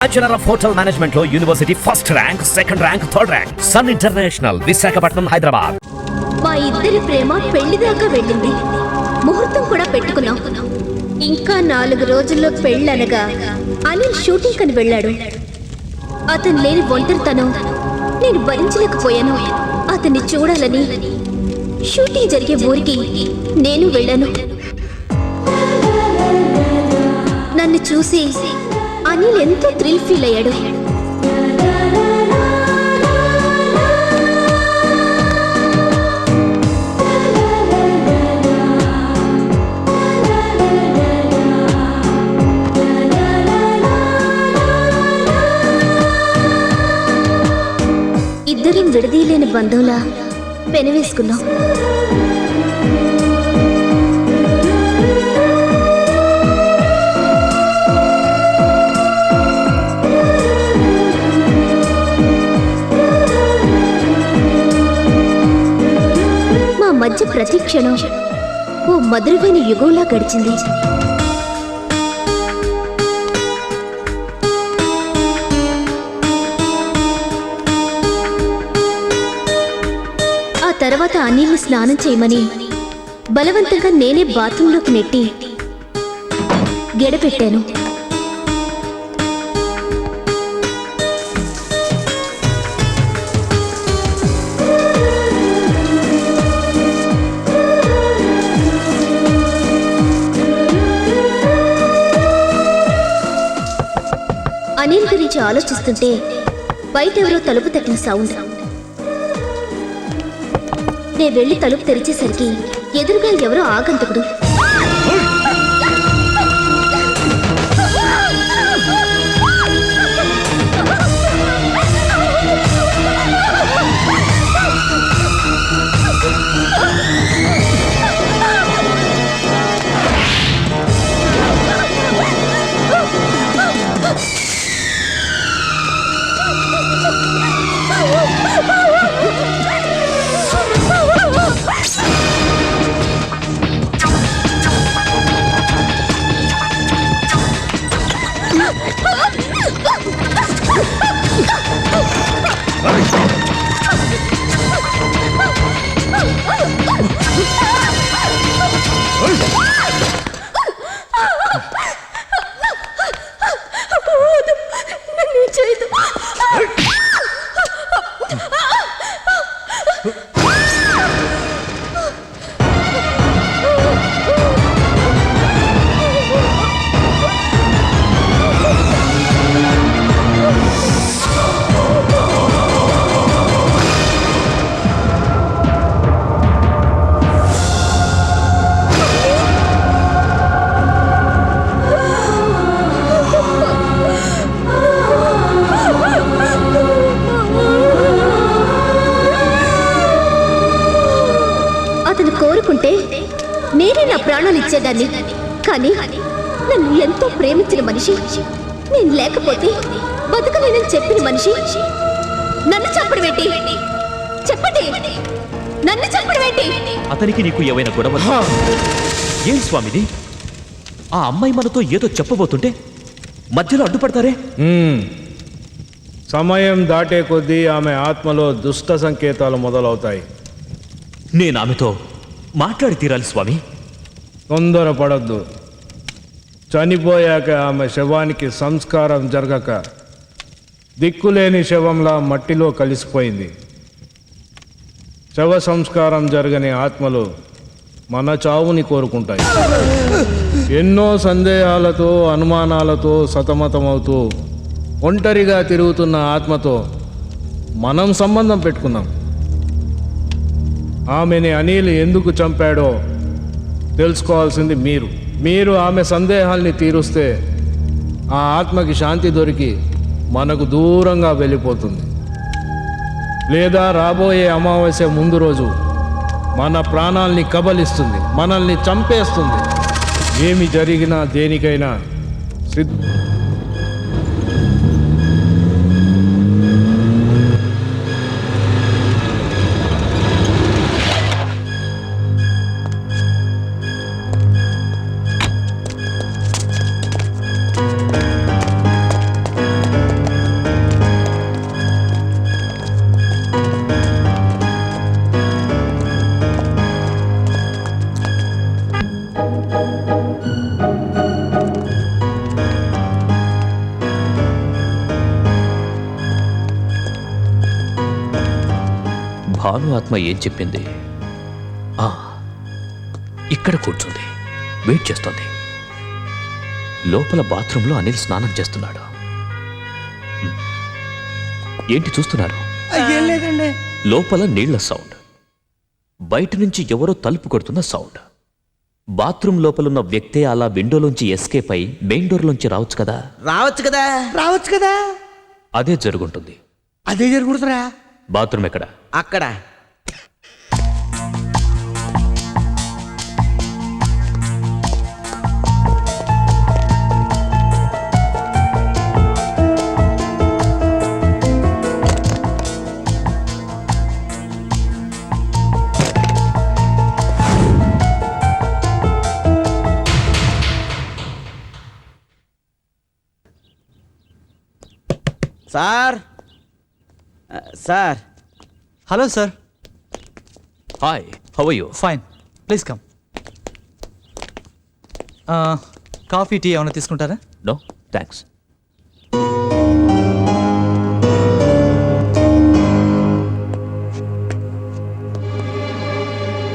Bachelor of hotel management లో university first rank, second rank, third rank. Sun International, Visakhapatnam, Hyderabad. మా ఇద్దరి ప్రేమ పెళ్లి దాకా వెళ్ళింది. ముహూర్తం కూడా పెట్టుకున్నాం. ఇంకా 4 రోజుల్లో పెళ్ళనగా అనిల్ షూటింగ్ కని వెళ్ళాడు. అతను లేని ఒంటరితనం నేను భరించలేకపోయాను. అతన్ని చూడాలని షూటింగ్ జరిగే ఊరికి నేను వెళ్ళాను. నన్ను చూసి అనిల్ ఎంతో థ్రిల్ ఫీల్ అయ్యాడు. ఇద్దరం విడదీయలేని బంధంలా పెనవేసుకున్నాం. మా మధ్య ప్రతి క్షణం ఓ మధురమైన యుగంలా గడిచింది. తర్వాత అనిల్ని స్నానం చేయమని బలవంతంగా నేనే బాత్రూంలోకి నెట్టి గెడపెట్టాను. అనిల్ గురించి ఆలోచిస్తుంటే బయట ఎవరో తలుపు తట్టిన సౌండ్. నేను వెళ్ళి తలుపు తెరిచేసరికి ఎదురుగా ఎవరో ఆగంతకుడు. కోరుకుంటే నేనే నా ప్రాణాలు ఇచ్చేదాన్ని. కానీ నన్ను ఎంతో ప్రేమించిన మనిషి, నేను లేకపోతే బతకలేనని చెప్పిన మనిషి నన్ను చంపడమేంటి? చెప్పండి, నన్ను చంపడమేంటి? అతనికి నీకు ఏవైనా గొడవ? ఏం స్వామిది? ఆ అమ్మాయి మనతో ఏదో చెప్పబోతుంటే మధ్యలో అడ్డుపడతారే? సమయం దాటే కొద్దీ ఆమె ఆత్మలో దుష్ట సంకేతాలు మొదలవుతాయి. నేను ఆమెతో మాట్లాడి తీరాలి స్వామి. తొందరపడద్దు. చనిపోయాక ఆమె శవానికి సంస్కారం జరగక దిక్కులేని శవంలా మట్టిలో కలిసిపోయింది. శవ సంస్కారం జరగని ఆత్మలు మన చావుని కోరుకుంటాయి. ఎన్నో సందేహాలతో అనుమానాలతో సతమతమవుతూ ఒంటరిగా తిరుగుతున్న ఆత్మతో మనం సంబంధం పెట్టుకున్నాం. ఆమెని అనిల్ ఎందుకు చంపాడో తెలుసుకోవాల్సింది మీరు ఆమె సందేహాల్ని తీరుస్తే ఆ ఆత్మకి శాంతి దొరికి మనకు దూరంగా వెళ్ళిపోతుంది. లేదా రాబోయే అమావాస్య ముందు రోజు మన ప్రాణాల్ని కబలిస్తుంది, మనల్ని చంపేస్తుంది. ఏమి జరిగినా దేనికైనా భాను ఆత్మ ఏం చెప్పింది? ఆ, ఇక్కడ కూర్చుంది, వెయిట్ చేస్తుంది. లోపల బాత్రూంలో అనిల్ స్నానం చేస్తున్నాడు. ఏంటి చూస్తున్నారు? ఏం లేదండి. లోపల నీళ్ల సౌండ్, బయట నుంచి ఎవరో తలుపు కొడుతున్న సౌండ్. బాత్రూమ్ లోపలున్న వ్యక్తే అలా విండోలోంచి ఎస్కేప్ అయి మెయిన్ డోర్లోంచి రావచ్చు కదా. రావచ్చు కదా. అదే జరుగుంటుంది. అదే జరుగుతురా. బాత్రూమ్ ఎక్కడ? అక్కడ. Sir. Hello sir. Hi, how are you? Fine, please come. Coffee tea ఏమైనా తీసుకుంటారా? No thanks.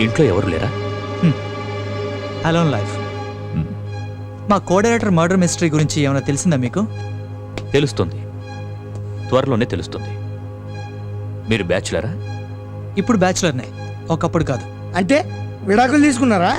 ఇంట్లో ఎవరు లేరా? Alone life. మా కో-డైరెక్టర్ మర్డర్ మిస్టరీ గురించి ఏమైనా తెలిసిందా మీకు? తెలుస్తుంది, త్వరలోనే తెలుస్తుంది. మీరు బ్యాచులరా? ఇప్పుడు బ్యాచులర్నే, ఒకప్పుడు కాదు. అంటే విడాకులు తీసుకున్నారా?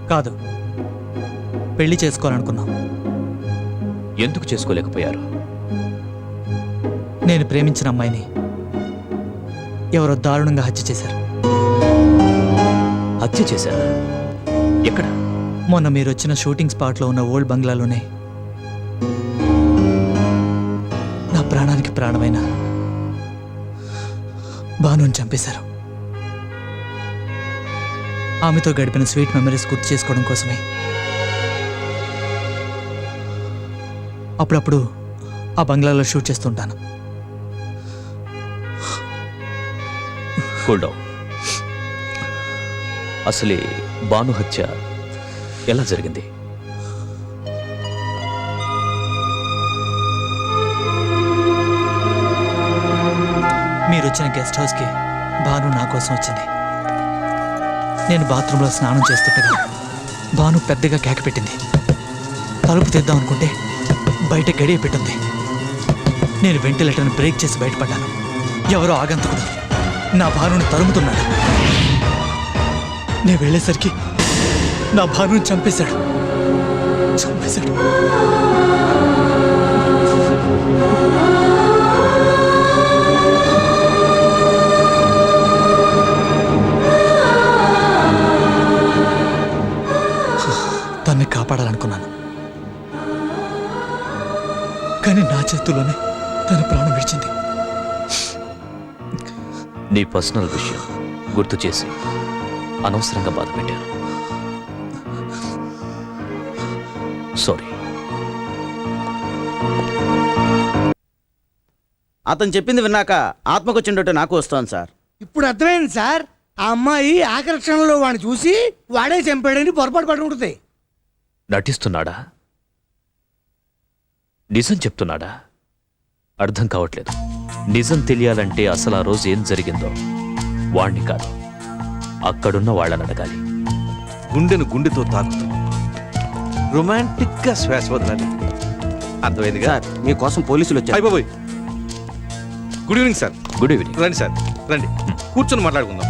కాదు, పెళ్లి చేసుకోవాలనుకున్నాం. ఎందుకు చేసుకోలేకపోయారు? నేను ప్రేమించిన అమ్మాయిని ఎవరో దారుణంగా హత్య చేశారు. హత్య చేశారా? ఎక్కడ? మొన్న మీరు వచ్చిన షూటింగ్ స్పాట్లో ఉన్న ఓల్డ్ బంగ్లాలోనే. నా ప్రాణానికి ప్రాణమైన భానుని చంపేశారు. ఆమెతో గడిపిన స్వీట్ మెమరీస్ గుర్తు చేసుకోవడం కోసమే అప్పుడప్పుడు ఆ బంగ్లాలో షూట్ చేస్తుంటాను. Cool down. అసలే భాను హత్య ఎలా జరిగింది? మీరు వచ్చిన గెస్ట్ హౌస్కి భాను నా కోసం వచ్చింది. నేను బాత్రూంలో స్నానం చేస్తుండగా భాను పెద్దగా కేక పెట్టింది. తలుపు తీద్దాం అనుకుంటే బయట గడియ పెట్టింది. నేను వెంటిలేటర్ని బ్రేక్ చేసి బయటపడ్డాను. ఎవరో ఆగంతకుడు నా భానుని తరుముతున్నాడు. నేను వెళ్ళేసరికి నా భానుని చంపేశాడు. తన్ని కాపాడాలనుకున్నాను, కానీ నా చేతుల్లోనే తన ప్రాణం విడిచింది. నీ పర్సనల్ విషయం గుర్తు చేసి అనవసరంగా బాధ పెట్టాను. సారీ. అతను చెప్పింది విన్నాక ఆత్మకొచ్చిండటో నాకు వస్తాను సార్. ఇప్పుడు అర్థమైంది సార్. ఆ అమ్మాయి ఆకర్షణలో వాడిని చూసి వాడే చంపాడని పొరపాటు పడుకుంటుంది. నటిస్తున్నాడా? నిజం చెప్తున్నాడా? అర్థం కావట్లేదు. నిజం తెలియాలంటే అసలు ఆ రోజు ఏం జరిగిందో వాణ్ణి కాదు, అక్కడున్న వాళ్ళని అడగాలి. గుండెను గుండెతో తాకుతూ రొమాంటిక్ గా శ్వాస వదలాలి. అర్థమైందిగా? సార్ మీకోసం పోలీసులు వచ్చారు. అయిపోయి. Good evening sir. Good evening. రండి సార్, రండి, కూర్చొని మాట్లాడుకుందాం.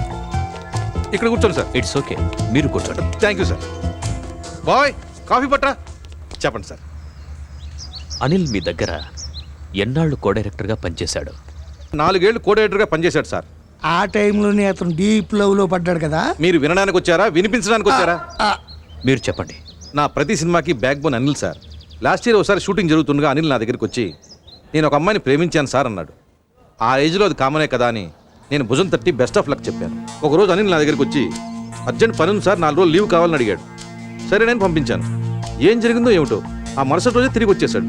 ఇక్కడ కూర్చోండి సార్. ఇట్స్ ఓకే, మీరు కూర్చోండి. Thank you sir. Boy, coffee పట్రా. చెప్పండి సార్. అనిల్ మీ దగ్గర ఎన్నాళ్ళు కో-డైరెక్టర్గా పనిచేశాడు? 4 ఏళ్ళు కో-డైరెక్టర్గా పనిచేశాడు సార్. ఆ టైంలోనే అతను డీప్ లవ్ లో పడ్డాడు కదా. మీరు వినడానికి వచ్చారా, వినిపించడానికి వచ్చారా? మీరు చెప్పండి. నా ప్రతి సినిమాకి back bone Anil sir. Last year ఒకసారి షూటింగ్ జరుగుతుండగా అనిల్ నా దగ్గరికి వచ్చి నేను ఒక అమ్మాయిని ప్రేమించాను సార్ అన్నాడు. ఆ ఏజ్లో అది కామనే కదా అని నేను భుజం తట్టి బెస్ట్ ఆఫ్ లక్ చెప్పాను. ఒకరోజు అనిల్ నా దగ్గరికి వచ్చి అర్జెంట్ పని ఉంది సార్, 4 రోజులు లీవ్ కావాలని అడిగాడు. సరే నేను పంపించాను. ఏం జరిగిందో ఏమిటో ఆ మరుసటి రోజే తిరిగి వచ్చేసాడు.